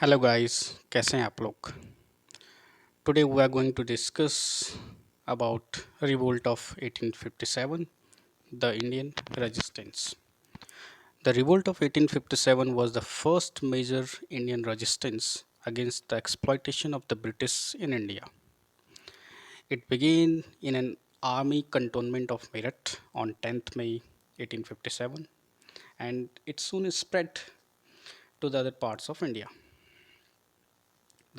Hello guys, कैसे हैं आप लोग? Today we are going to discuss about revolt of 1857, the Indian resistance. The revolt of 1857 was the first major Indian resistance against the exploitation of the British in India. It began in an army cantonment of Meerut on 10th May 1857, and it soon spread to the other parts of India.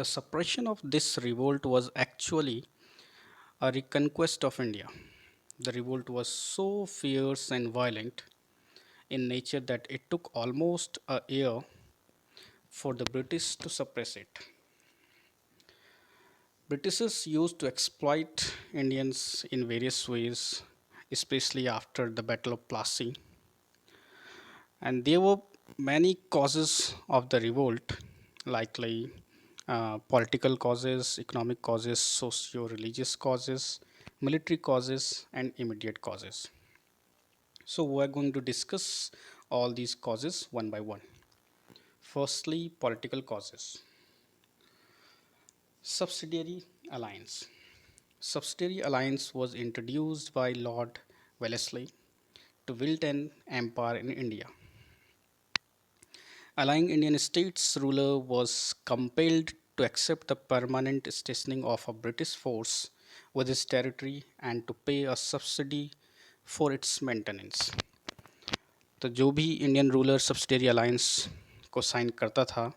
The suppression of this revolt was actually a reconquest of India. The revolt was so fierce and violent in nature that it took almost a year for the British to suppress it. Britishers used to exploit Indians in various ways, especially after the Battle of Plassey. And there were many causes of the revolt, likely political causes, economic causes, socio religious causes, military causes, and immediate causes. So, we are going to discuss all these causes one by one. Firstly, political causes. Subsidiary alliance. Subsidiary alliance was introduced by Lord Wellesley to build an empire in India. Allying Indian states ruler was compelled to accept the permanent stationing of a British force with his territory and to pay a subsidy for its maintenance. तो जो भी Indian ruler subsidiary alliance को sign करता था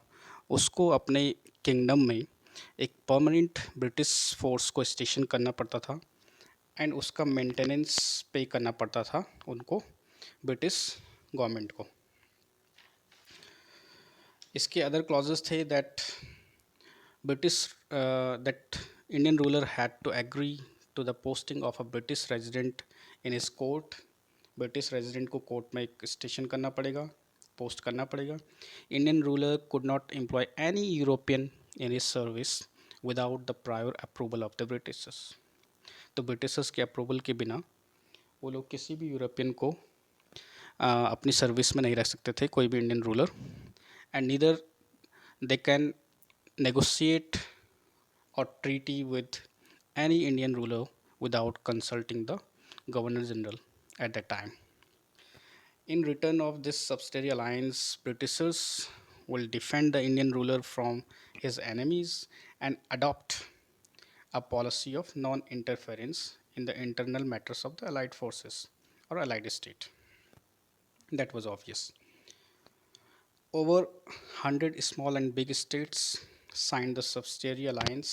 उसको अपने kingdom में एक परमानेंट ब्रिटिश फोर्स को स्टेशन करना पड़ता था एंड उसका मेंटेनेंस पे करना पड़ता था उनको ब्रिटिश गवर्नमेंट को. इसके अदर क्लॉजेस थे British that Indian ruler had to agree to the posting of a British resident in his court. British resident को कोर्ट में एक स्टेशन करना पड़ेगा, पोस्ट करना पड़ेगा. Indian ruler could not employ any European in his service without the prior approval of the Britishers. तो Britishers के approval के बिना वो लोग किसी भी यूरोपियन को अपनी सर्विस में नहीं रख सकते थे, कोई भी Indian ruler. And neither they can negotiate or treaty with any Indian ruler without consulting the Governor General at that time. In return of this subsidiary alliance, Britishers will defend the Indian ruler from his enemies and adopt a policy of non interference in the internal matters of the allied forces or allied state. That was obvious. Over 100 small and big states signed the subsidiary alliance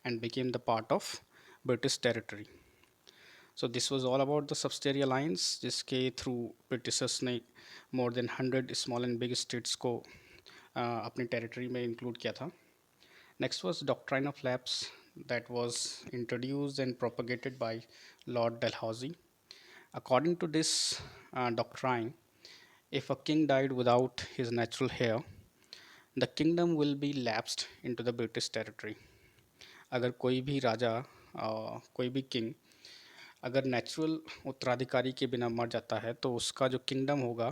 and became the part of British territory. So this was all about the subsidiary alliance जिसके through Britishers ने more than 100 small and big states को अपनी territory में include किया था. Next was doctrine of lapse that was introduced and propagated by Lord Dalhousie. According to this doctrine, if a king died without his natural heir, the kingdom will be lapsed into the British territory. अगर कोई भी राजा कोई भी king अगर natural उत्तराधिकारी के बिना मर जाता है तो उसका जो किंगडम होगा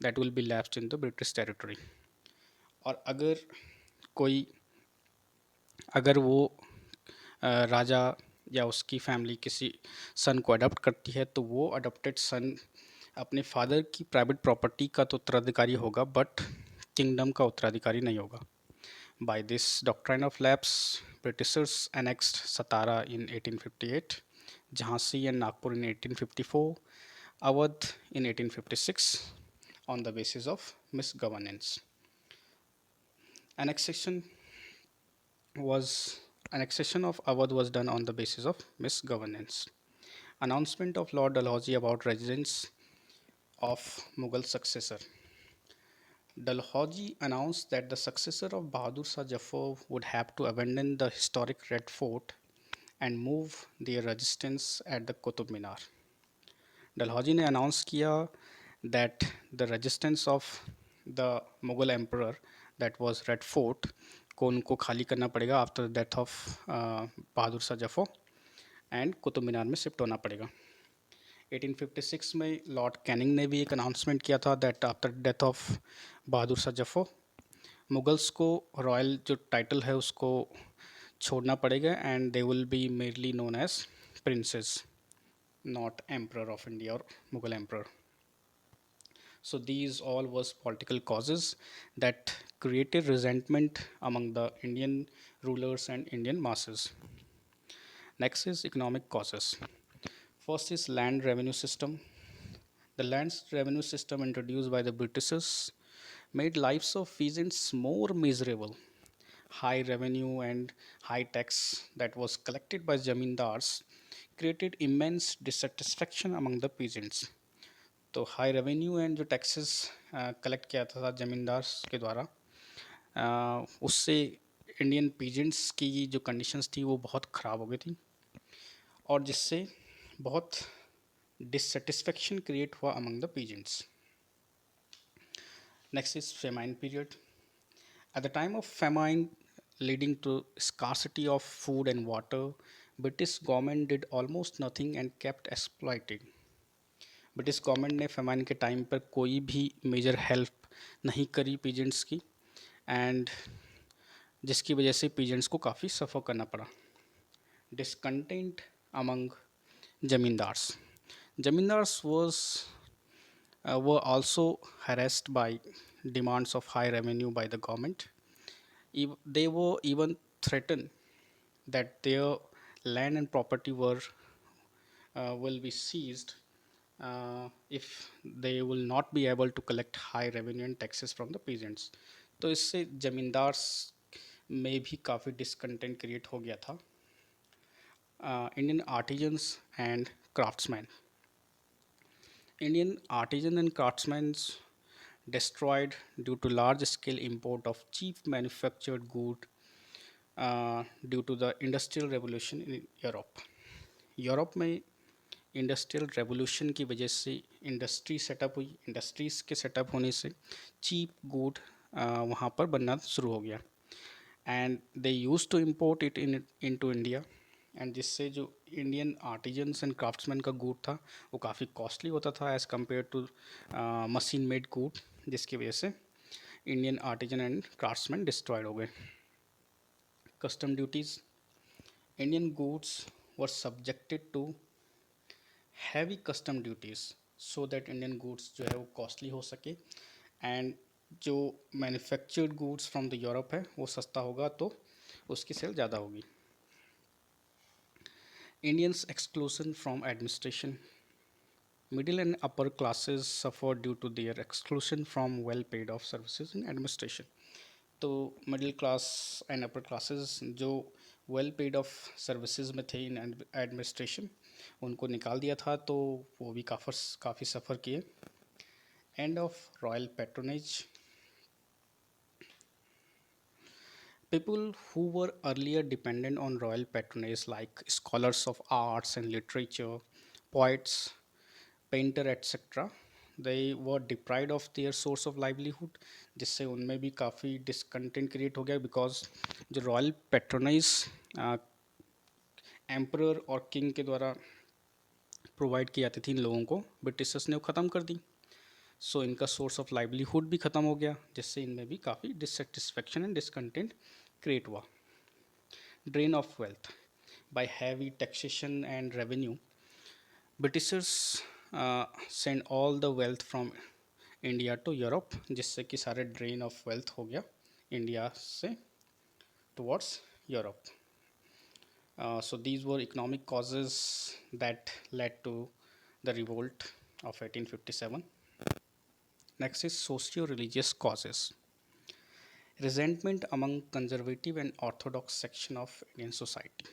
that will be lapsed in the British territory. और कोई अगर वो राजा या उसकी फैमिली किसी सन को अडॉप्ट करती है तो वो अडॉप्टेड सन अपने फादर की प्राइवेट प्रॉपर्टी का तो उत्तराधिकारी होगा बट किंगडम का उत्तराधिकारी नहीं होगा. By this doctrine of lapse, Britishers annexed Satara in 1858, Jhansi and Nagpur in 1854, Awadh in 1856 on the basis of misgovernance. Annexation Annexation of Awadh was done on the basis of misgovernance. Announcement of Lord Dalhousie about residence of Mughal successor. Dalhousie announced that the successor of Bahadur Shah Zafar would have to abandon the historic Red Fort and move their resistance at the Qutub Minar. Dalhousie ने announce किया that the resistance of the Mughal emperor that was Red Fort को उनको खाली करना पड़ेगा after the death of Bahadur Shah Zafar and Qutub Minar में shift होना पड़ेगा. 1856 में लॉर्ड कैनिंग ने भी एक अनाउंसमेंट किया था that after death of Bahadur Shah Zafar Mughals को रॉयल जो टाइटल है उसको छोड़ना पड़ेगा and they will be merely known as princes, not emperor of India or Mughal emperor. So these all was political causes that created resentment among the Indian rulers and Indian masses. Next is economic causes. First is land revenue system. The land revenue system introduced by the Britishers made lives of peasants more miserable. High revenue and high tax that was collected by zamindars created immense dissatisfaction among the peasants. तो high revenue and जो taxes collect किया था ज़मींदार के द्वारा, उससे Indian peasants की जो कंडीशंस थी वो बहुत ख़राब हो गई थी और जिससे बहुत डिससेटिस्फेक्शन क्रिएट हुआ among the peasants. Next is famine period. At the time of famine leading to scarcity of food and water, British government did almost nothing and kept exploiting. British government ने famine के time पर कोई भी major help नहीं करी peasants की and जिसकी वजह से पीजेंट्स को काफ़ी सफ़र करना पड़ा. Discontent among zamindars. Zamindars were also harassed by demands of high revenue by the government. They were even threatened that their land and property will be seized if they will not be able to collect high revenue and taxes from the peasants. तो इससे जमींदार्स में भी काफ़ी discontent create हो गया था. Indian artisans and craftsman. Indian artisan and craftsmen destroyed due to large scale import of cheap manufactured good due to the industrial revolution in Europe. Europe में industrial revolution की वजह से इंडस्ट्री सेटअप हुई. Industries के setup होने से cheap good वहाँ पर बनना शुरू हो गया and they use to import it into India and जिससे जो इंडियन आर्टिजन्स एंड क्राफ्ट्समैन का गुड था वो काफ़ी कॉस्टली होता था as compare to machine made good, जिसकी वजह से Indian artisan and craftsman destroyed हो गए. Custom duties. Indian goods were subjected to heavy custom duties so that Indian goods जो है वो कॉस्टली हो सके एंड जो manufactured goods from the Europe है वो सस्ता होगा तो उसकी सेल ज़्यादा होगी. Indians' exclusion from administration. Middle and upper classes suffered due to their exclusion from well-paid off services in administration. तो middle class and upper classes जो वेल पेड ऑफ सर्विसेज में थे इन एडमिनिस्ट्रेशन उनको निकाल दिया था, तो वो भी काफ़ी सफ़र किए. End of royal patronage. People who were earlier dependent on royal patronage, like scholars of arts and literature, poets, painter, etc., they were deprived of their source of livelihood, जिससे उनमें भी काफ़ी डिसकंटेंट क्रिएट हो गया because जो royal patronise emperor और king के द्वारा प्रोवाइड की जाती थी इन लोगों को, ब्रिटिशर्स ने वो ख़त्म कर दी. सो इनका सोर्स ऑफ लाइवलीहुड भी ख़त्म हो गया, जिससे इनमें भी काफ़ी डिससेटिस्फेक्शन एंड डिसकंटेंट क्रिएट हुआ. Drain of wealth. By heavy taxation and revenue, Britishers send all the wealth from India to Europe, जिससे कि सारे ड्रेन ऑफ वेल्थ हो गया इंडिया से towards Europe. So these were economic causes that led to the revolt of 1857. Next is socio-religious causes. Resentment among conservative and orthodox section of Indian society.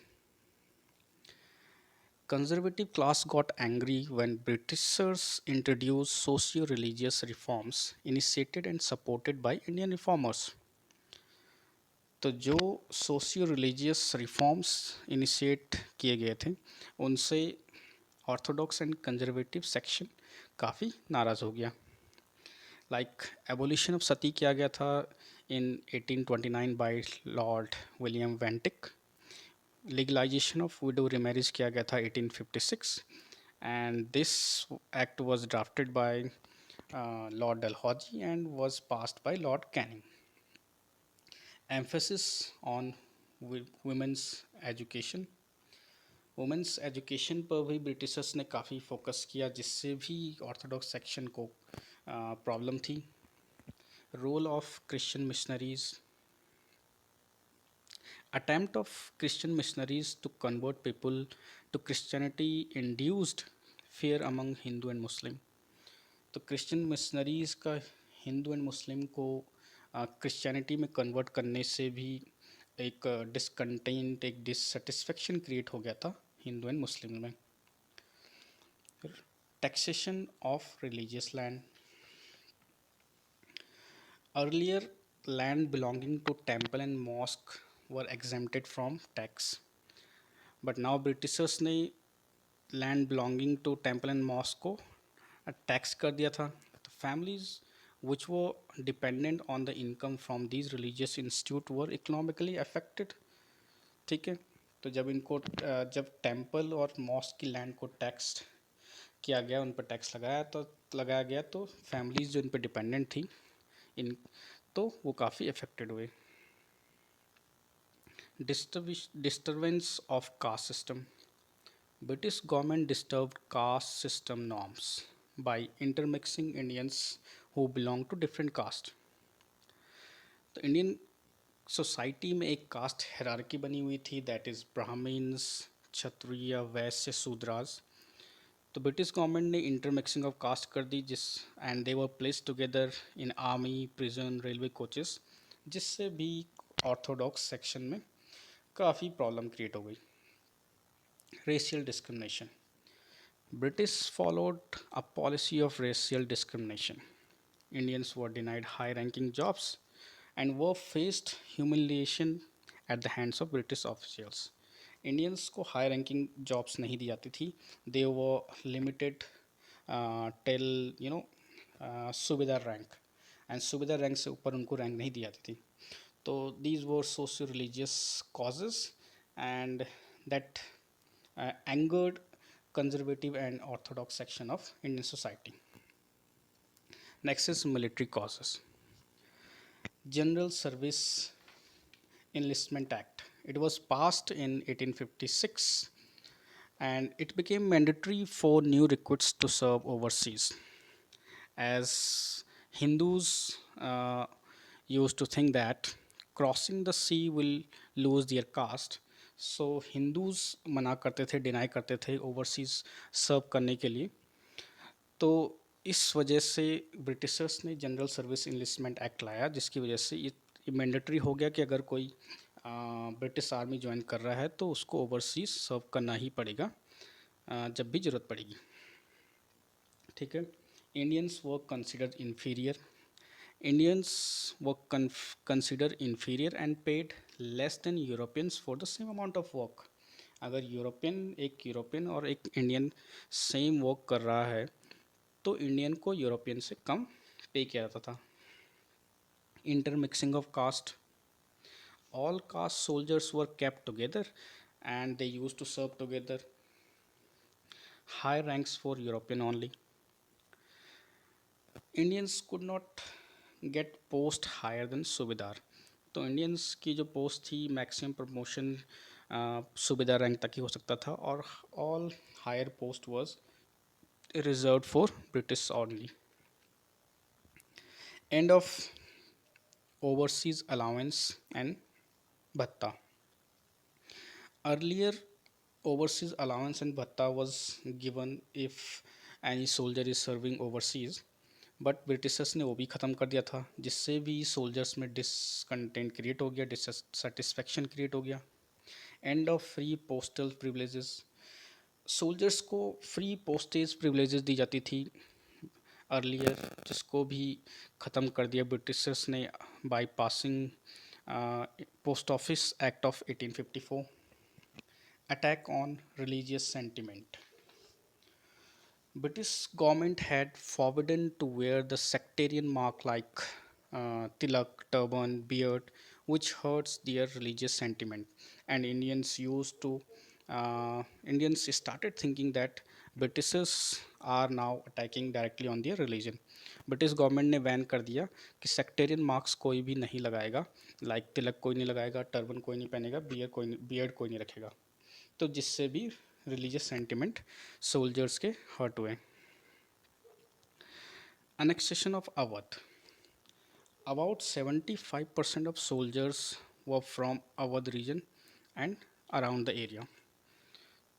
Conservative class got angry when Britishers introduced socio-religious reforms initiated and supported by Indian reformers. तो जो socio religious reforms initiate किए गए थे उनसे Orthodox and conservative section काफ़ी नाराज़ हो गया. लाइक एबोलिशन ऑफ सती किया गया था in 1829 by Lord William Bentinck. Legalisation of widow remarriage किया गया था 1856 and this act was drafted by Lord Dalhousie and was passed by Lord Canning. emphasis on women's education. Women's education पर भी Britishers ने काफ़ी फोकस किया, जिससे भी ऑर्थोडॉक्स सेक्शन को प्रॉब्लम थी. Role of Christian missionaries. Attempt of Christian missionaries to convert people to Christianity induced fear among Hindu and Muslim. तो क्रिश्चियन मिशनरीज का हिंदू एंड मुस्लिम को क्रिश्चियनिटी में कन्वर्ट करने से भी एक डिसकंटेंट, एक डिससेटिस्फेक्शन क्रिएट हो गया था हिंदू एंड मुस्लिम में. Taxation of religious land. Earlier land belonging to temple and mosque were exempted from tax, but now Britishers ने land belonging to temple and mosque को टैक्स कर दिया था. तो फैमिलीज विच वो dependent on the income from these religious institute were economically affected. ठीक है. तो जब इनको जब टेम्पल और मॉस्क की लैंड को टैक्स किया गया, उन पर टैक्स लगाया गया, तो फैमिलीज जो इन पर डिपेंडेंट थी इन, तो वो काफ़ी अफेक्टेड हुए. Disturbance of caste system. British government disturbed caste system norms by intermixing Indians who belong to different caste. तो इंडियन सोसाइटी में एक कास्ट हायरार्की बनी हुई थी, दैट इज़ ब्राह्मण्स, क्षत्रिय, वैश्य, शूद्रास. तो ब्रिटिश गवर्नमेंट ने इंटरमिक्सिंग ऑफ कास्ट कर दी, जिस and they were place together in army, prison, railway coaches, जिससे भी ऑर्थोडॉक्स सेक्शन में काफ़ी प्रॉब्लम क्रिएट हो गई. Racial discrimination. British followed a policy of racial discrimination. Indians were denied high ranking jobs and were faced humiliation at the hands of British officials. Indians को high ranking jobs नहीं दी जाती थी. They were limited till सूबेदार rank, and सूबेदार rank से ऊपर उनको rank नहीं दी जाती थी. तो these were socio-religious causes, and that angered conservative and orthodox section of Indian society. Next is military causes. General Service Enlistment Act. It was passed in 1856 and it became mandatory for new recruits to serve overseas. As Hindus used to think that crossing the sea will lose their caste, so Hindus मना करते थे, deny करते थे overseas सर्व करने के लिए. तो इस वजह से ब्रिटिशर्स ने जनरल सर्विस इनलिस्टमेंट एक्ट लाया, जिसकी वजह से ये मैंडेटरी हो गया कि अगर कोई ब्रिटिश आर्मी ज्वाइन कर रहा है तो उसको ओवरसीज़ सर्व करना ही पड़ेगा जब भी ज़रूरत पड़ेगी. ठीक है. Indians were considered inferior. Indians were considered inferior and paid less than Europeans for the same amount of work. अगर एक यूरोपियन और एक इंडियन सेम वर्क कर रहा है तो इंडियन को यूरोपियन से कम पे किया जाता था. Intermixing of caste. All caste soldiers were kept together and they used to serve together. High ranks for European only. Indians could not get post higher than subedar. तो इंडियंस की जो पोस्ट थी मैक्सिमम प्रमोशन सूबेदार rank तक ही हो सकता था, और all higher post was reserved for British only. And of overseas allowance and भत्ता. Earlier overseas allowance and bhatta was given if any soldier is serving overseas, but Britishers ने वो भी ख़त्म कर दिया था, जिससे भी सोल्जर्स में डिसकंटेंट क्रिएट हो गया, डिससेटिस्फेक्शन क्रिएट हो गया. End of free postal privileges. Soldiers को फ्री पोस्टेज प्रिविलेजेस दी जाती थी अर्लियर, जिसको भी ख़त्म कर दिया ब्रिटिशर्स ने by passing post office act of 1854. Attack on religious sentiment. British government had forbidden to wear the sectarian mark like tilak, turban, beard, which hurts their religious sentiment. And Indians started thinking that Britishers are now attacking directly on their religion. British government ने ban कर दिया कि sectarian marks कोई भी नहीं लगाएगा, like तिलक कोई नहीं लगाएगा, टर्बन कोई नहीं पहनेगा, बियर्ड कोई नहीं रखेगा, तो जिससे भी रिलीजियस सेंटिमेंट सोल्जर्स के हर्ट हुए। Annexation of Awadh. About 75% of soldiers were from Awadh region and around the area.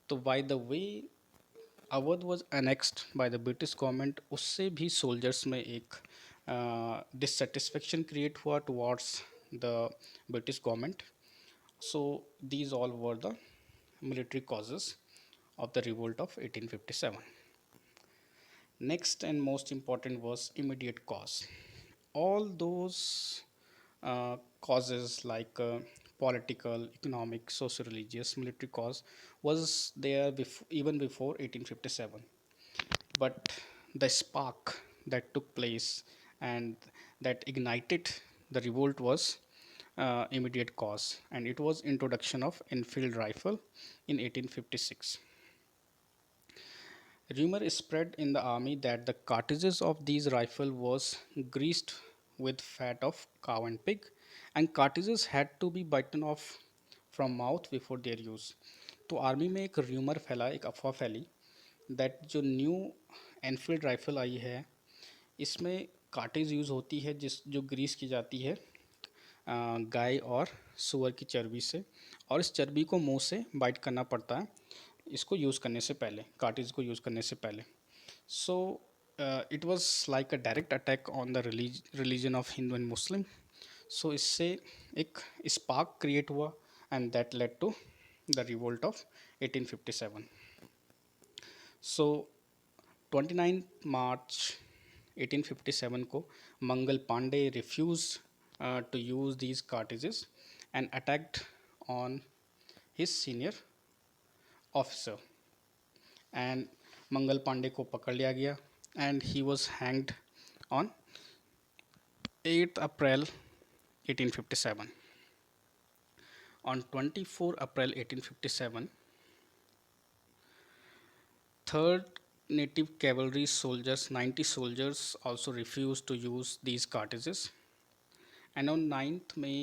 तो by the way Awadh was annexed by the British government, उससे भी soldiers में एक dissatisfaction create हुआ towards the British government. So these all were the military causes of the revolt of 1857. Next and most important was immediate cause. All those causes like political, economic, socio-religious, military cause was there even before 1857. But the spark that took place and that ignited the revolt was immediate cause, and it was introduction of Enfield rifle in 1856. Rumor spread in the army that the cartridges of these rifles was greased with fat of cow and pig, and cartridges had to be bitten off from mouth before their use. तो army में एक rumour फैला, एक अफवाह फैली that जो new Enfield rifle आई है इसमें कार्टेज यूज़ होती है जो ग्रीस की जाती है गाय और सुअर की चर्बी से, और इस चर्बी को मुंह से बाइट करना पड़ता है इसको यूज़ करने से पहले, कार्टेज को यूज़ करने से पहले। So it was like a direct attack on the religion of Hindu and Muslim. So इससे एक स्पार्क क्रिएट हुआ and that led to the revolt of 1857। So 29 March 1857 को Mangal Pandey refuse to use these cartridges and attacked on his senior officer, and Mangal Pandey को पकड़ लिया गया and he was hanged on 8 April 1857। On 24 April 1857, 3rd Native Cavalry soldiers, 90 soldiers also refused to use these cartridges. And on 9th May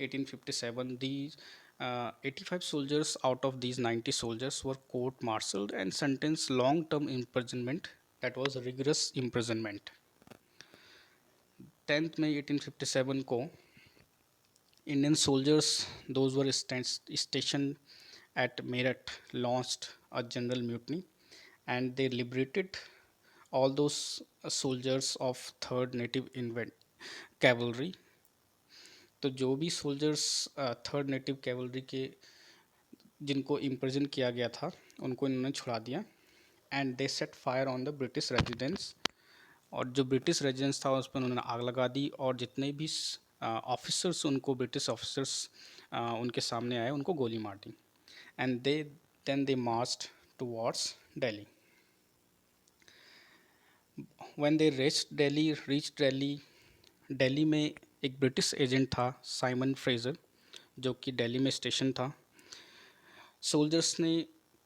1857, these 85 soldiers out of these 90 soldiers were court-martialed and sentenced long-term imprisonment, that was rigorous imprisonment. 10th May 1857 को Indian soldiers, those were stationed at Meerut, launched a general mutiny, and they liberated all those soldiers of 3rd Native Cavalry. तो जो भी soldiers 3rd native cavalry के जिनको imprison किया गया था उनको इन्होंने छुड़ा दिया, and they set fire on the British residence, और जो ब्रिटिश रेजिडेंस था उस पर उन्होंने आग लगा दी, और जितने भी ऑफिसर्स उनको ब्रिटिश ऑफिसर्स उनके सामने आए उनको गोली मार दी, and they marched towards Delhi. When they reached Delhi में एक ब्रिटिश एजेंट था साइमन फ्रेजर जो कि दिल्ली में स्टेशन था। सोल्जर्स ने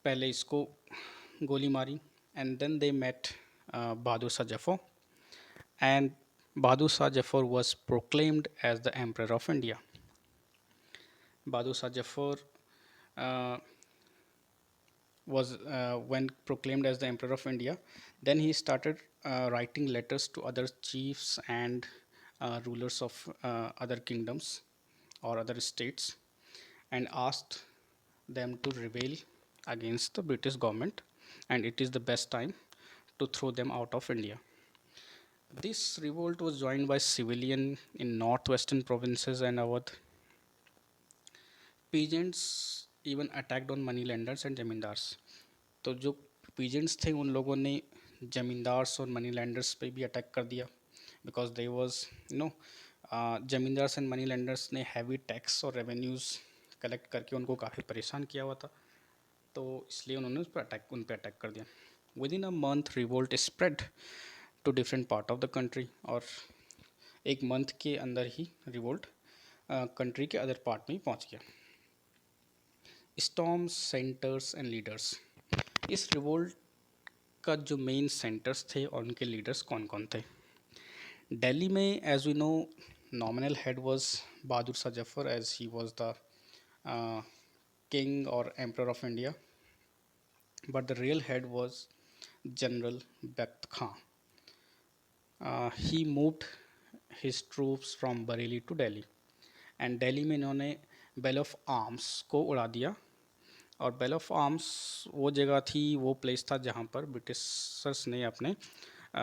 पहले इसको गोली मारी, and then they met Bahadur Shah Zafar, and Bahadur Shah Jafar was proclaimed as the Emperor of India. Bahadur Shah Jafar was when proclaimed as the Emperor of India, then he started writing letters to other chiefs and rulers of other kingdoms or other states, and asked them to rebel against the British government, and it is the best time to throw them out of India. This revolt was joined by civilians in northwestern provinces and Awadh. Peasants even attacked on money lenders and zamindars. तो जो peasants थे उन लोगों ने जमींदार्स और money landers पे भी attack कर दिया, because they was zamindars and money landers ने हैवी टैक्स और रेवेन्यूज़ कलेक्ट करके उनको काफ़ी परेशान किया हुआ था, तो इसलिए उन्होंने उन पर अटैक कर दिया। Within a month revolt spread to different part of the country, और एक मंथ के अंदर ही रिवोल्ट कंट्री के अदर पार्ट में पहुंच गया। Storms, centres and leaders. इस रिवोल्ट का जो मेन सेंटर्स थे और उनके लीडर्स कौन कौन थे। दिल्ली में as we know nominal head was Bahadur Shah Zafar as he was the king or emperor of India, but the real head was General Bakht Khan. He moved his troops from Bareilly to Delhi and Delhi में इन्होंने bell of arms को उड़ा दिया। और bell of arms वो जगह थी, वो प्लेस था जहाँ पर ब्रिटिशर्स ने अपने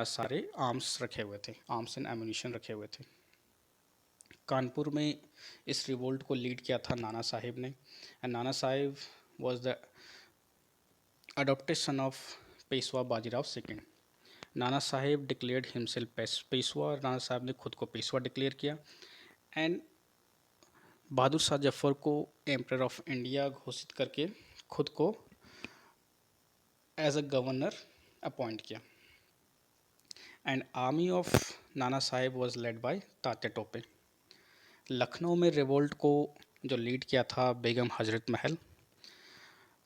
सारे आर्म्स रखे हुए थे, आर्म्स एंड एम्यूनिशन रखे हुए थे। कानपुर में इस रिवोल्ट को लीड किया था नाना साहिब ने, and Nana Sahib was the adopted son of Peshwa Bajirao second. Nana Saheb declared himself Peshwa, और नाना साहब ने खुद को पेशवा डिक्लेयर किया एंड बहादुर शाह जफर को एम्परर ऑफ इंडिया घोषित करके खुद को एज अ गवर्नर अपॉइंट किया। And army of Nana Saheb was led by Tatya Tope. Lucknow में रिवोल्ट को जो लीड किया था Begum Hazrat Mahal.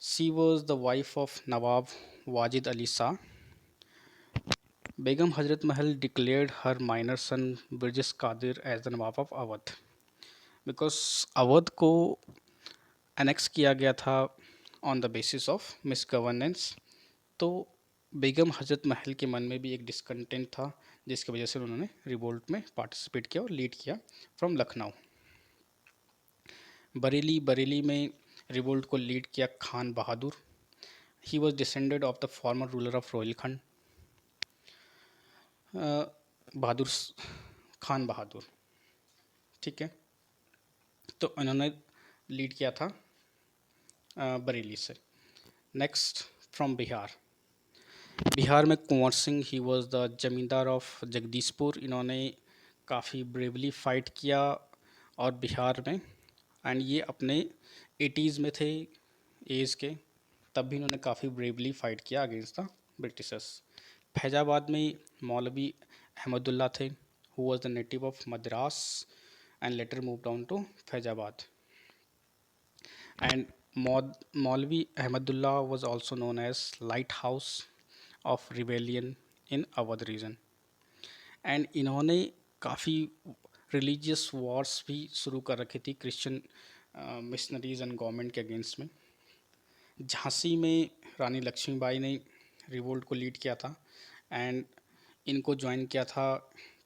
She was the wife of Nawab Wajid Ali Shah. Begum Hazrat Mahal declared her minor son Birjis Qadr as the Nawab of Awadh, because Awadh को एनेक्स किया गया था on the basis of misgovernance. तो बेगम हजरत महल के मन में भी एक डिसकंटेंट था, जिसकी वजह से उन्होंने रिवोल्ट में पार्टिसिपेट किया और लीड किया फ्रॉम लखनऊ। बरेली में रिवोल्ट को लीड किया Khan Bahadur. He was descended of the former ruler of Rohilkhand, Bahadur Khan Bahadur, ठीक है। तो इन्होंने लीड किया था बरेली से। Next from Bihar. बिहार में Kunwar Singh, he was the जमींदार ऑफ जगदीशपुर। इन्होंने काफ़ी ब्रेवली फाइट किया और बिहार में, एंड ये अपने 80s में थे एज के, तब भी इन्होंने काफ़ी ब्रेवली फाइट किया अगेंस्ट द ब्रिटिशर्स। फैजाबाद में मौलवी अहमदुल्ला थे, who was the native of Madras and later move down to Faizabad. And Maulvi Ahmadullah was also known as light house of rebellion in Awadh region. And इन्होंने काफ़ी रिलीजियस वॉर्स भी शुरू कर रखी थी क्रिश्चियन मिशनरीज एंड गवर्नमेंट के अगेंस्ट में। झांसी में रानी लक्ष्मीबाई ने रिवोल्ट को लीड किया था एंड इनको ज्वाइन किया था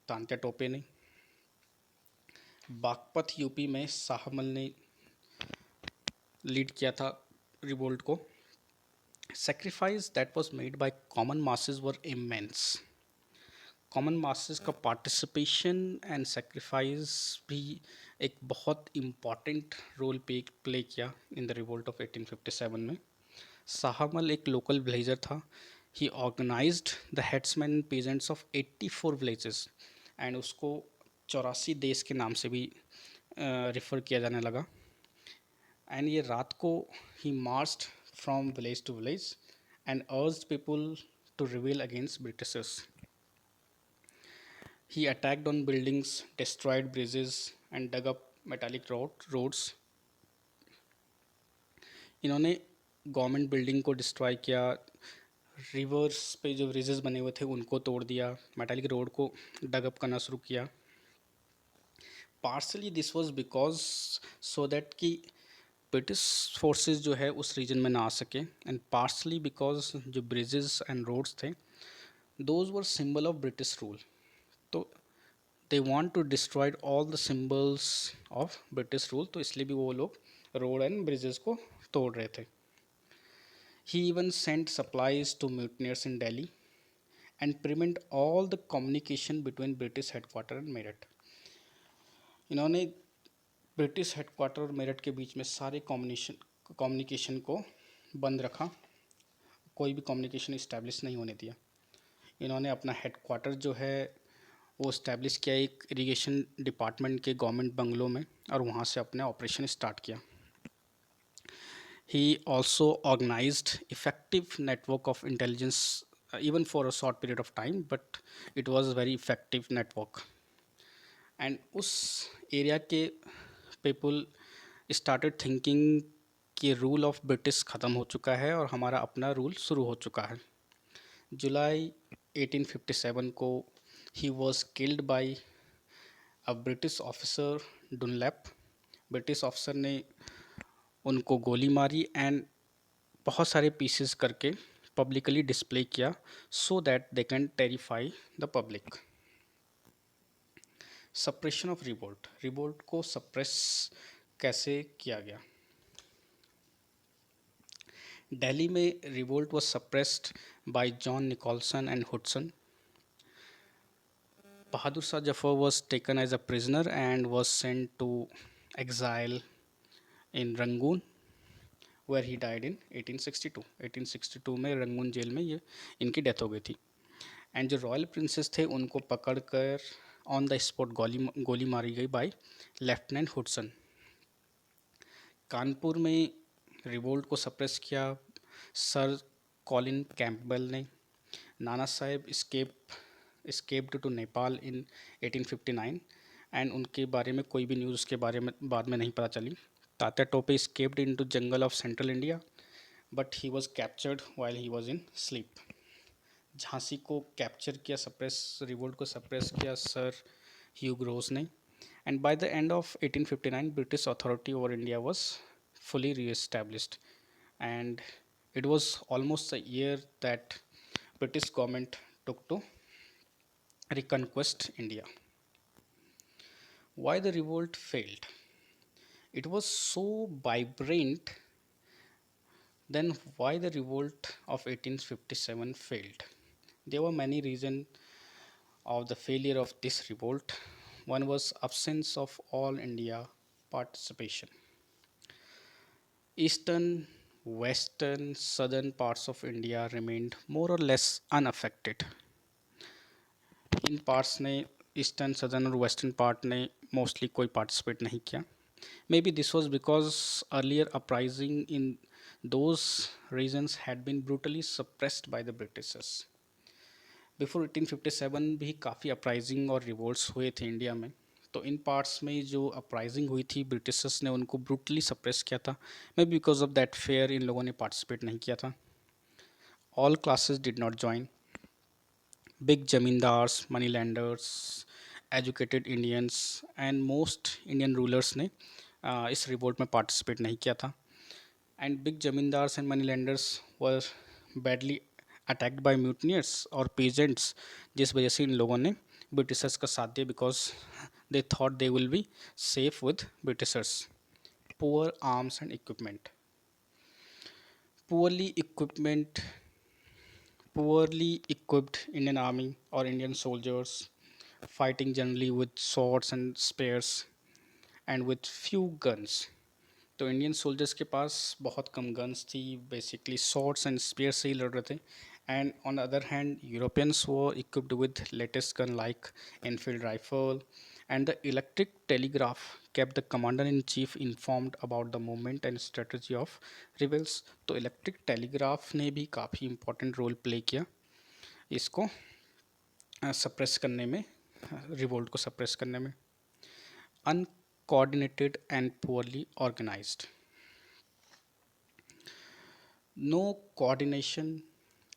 तांत्या टोपे ने। बागपत यूपी में शाहमल ने लीड किया था रिवोल्ट को। Sacrifice that was made by common masses were immense. Common masses का पार्टिसिपेशन एंड सेक्रीफाइस भी एक बहुत इम्पॉर्टेंट रोल प्ले किया इन द रिवोल्ट ऑफ 1857 में। शाहमल एक लोकल विलेजर था। He organised the headsman peasants of 84 villages, and उसको 84 देश के नाम से भी रेफ़र किया जाने लगा। एंड ये रात को ही marched from village to village and urged people to रिवेल against Britishers. He attacked on buildings, destroyed bridges and dug up metallic roads. इन्होंने गवर्नमेंट बिल्डिंग को डिस्ट्रॉय किया, रिवर्स पे जो ब्रिजेस बने हुए थे उनको तोड़ दिया, मेटालिक रोड को डग अप करना शुरू किया। Partly this was because so that कि ब्रिटिश फोर्सेस जो है उस रीजन में ना आ सके, एंड पार्सली बिकॉज जो ब्रिजेस एंड रोड्स थे those were symbol of British rule. तो they want to destroyed all the symbols of British rule, तो इसलिए भी वो लोग रोड एंड ब्रिजेस को तोड़ रहे थे। He even sent supplies to mutineers in Delhi and prevent all the communication between British headquarter and Meerut. इन्होंने ब्रिटिश हेडक्वार्टर और मेरठ के बीच में सारे कम्युनिकेशन को बंद रखा, कोई भी कम्युनिकेशन इस्टेब्लिश नहीं होने दिया। इन्होंने अपना हेडक्वार्टर जो है वो इस्टेब्लिश किया एक इरिगेशन डिपार्टमेंट के गवर्नमेंट बंगलों में, और वहाँ से अपने ऑपरेशन स्टार्ट किया। He also organised effective network of intelligence even for a short period of time, but it was a very effective network. And उस एरिया के पीपल स्टार्टेड थिंकिंग कि रूल ऑफ ब्रिटिश ख़त्म हो चुका है और हमारा अपना रूल शुरू हो चुका है। जुलाई 1857 को he was killed by a British officer Dunlap. British officer ने उनको गोली मारी एंड बहुत सारे पीसेस करके पब्लिकली डिस्प्ले किया so that they can terrify the public. Suppression of revolt, revolt को सप्रेस कैसे किया गया? दिल्ली में revolt was suppressed by John Nicholson and Hudson. Bahadur Shah Zafar was taken as a prisoner and was sent to exile in Rangoon, where he died in 1862. 1862 में Rangoon jail में ये इनकी death हो गई थी। एंड जो royal princess थे उनको पकड़कर ऑन द स्पॉट गोली मारी गई बाय लेफ्टिनेंट हुडसन। कानपुर में रिवोल्ट को सप्रेस किया सर कॉलिन कैंपबेल ने। Nana Saheb escaped to Nepal in 1859 and उनके बारे में कोई भी न्यूज़ के बारे में बाद में नहीं पता चली। Tatya Tope escaped into jungle of central India but he was captured while he was in sleep. Jhansi को कैप्चर किया, सप्रेस रिवोल्ट को सप्रेस किया सर ह्यू ग्रोस ने। And by the end of 1859 British authority over India was fully re-established, and it was almost a year that British government took to reconquest India. Why the revolt failed? It was so vibrant. Then why the revolt of 1857 failed? There were many reasons of the failure of this revolt. One was absence of all India participation. Eastern, western, southern parts of India remained more or less unaffected. इन parts ने eastern southern और western part ने mostly कोई participate नहीं किया। Maybe this was because earlier uprising in those regions had been brutally suppressed by the Britishers. Before 1857 भी काफ़ी uprising और रिवोल्ट्स हुए थे इंडिया में। तो इन पार्ट्स में जो अपराइजिंग हुई थी ब्रिटिशर्स ने उनको ब्रूटली सप्रेस किया था। Maybe because of that fear इन लोगों ने पार्टिसिपेट नहीं किया था। All classes did not join. Big zamindars, money lenders, educated Indians and most Indian rulers ने इस रिवोल्ट में पार्टिसिपेट नहीं किया था। And big zamindars and money lenders were badly attacked by mutineers और पेजेंट्स, जिस वजह से इन लोगों ने ब्रिटिशर्स का साथ दिया because they thought they will be safe with Britishers. Poor arms and equipment, poorly equipment poorly equipped Indian army or Indian soldiers fighting generally with swords and spears and with few guns. तो Indian soldiers के पास बहुत कम guns थी, basically swords and spear से ही लड़ रहे थे। And on other hand Europeans वो equipped with latest gun like Enfield rifle and the electric telegraph kept the commander in chief informed about the movement and strategy of rebels। तो electric telegraph ने भी काफ़ी important role play किया इसको suppress करने में, revolt को suppress करने में। Uncoordinated and poorly organised, no coordination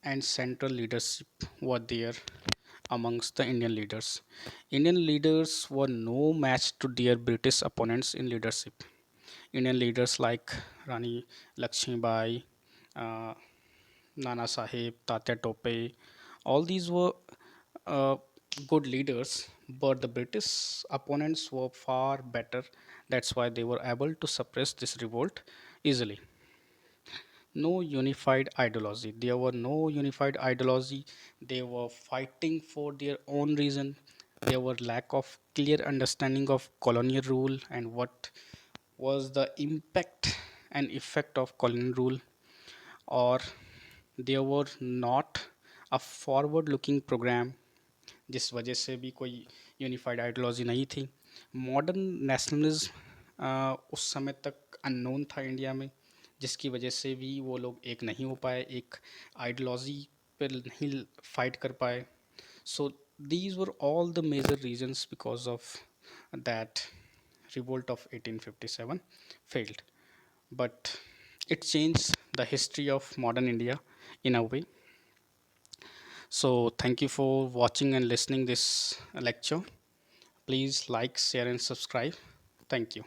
and central leadership were there amongst the Indian leaders. Indian leaders were no match to their British opponents in leadership. Indian leaders like Rani Lakshmibai, uh, Nana Sahib, Tatya Tope, all these were uh, good leaders, but the British opponents were far better. That's why they were able to suppress this revolt easily. No unified ideology. There were no unified ideology. They were fighting for their own reason. There were lack of clear understanding of colonial rule and what was the impact and effect of colonial rule, or there were not a forward looking program, जिस वजह से भी कोई unified ideology नहीं थी। Modern nationalism उस समय तक अननोन था इंडिया में, जिसकी वजह से भी वो लोग एक नहीं हो पाए, एक आइडियोलॉजी पर नहीं फाइट कर पाए। So these were all the major reasons because of that revolt of 1857 failed, but it changed the history of modern India in a way. So thank you for watching and listening this lecture. Please like, share, and subscribe. Thank you.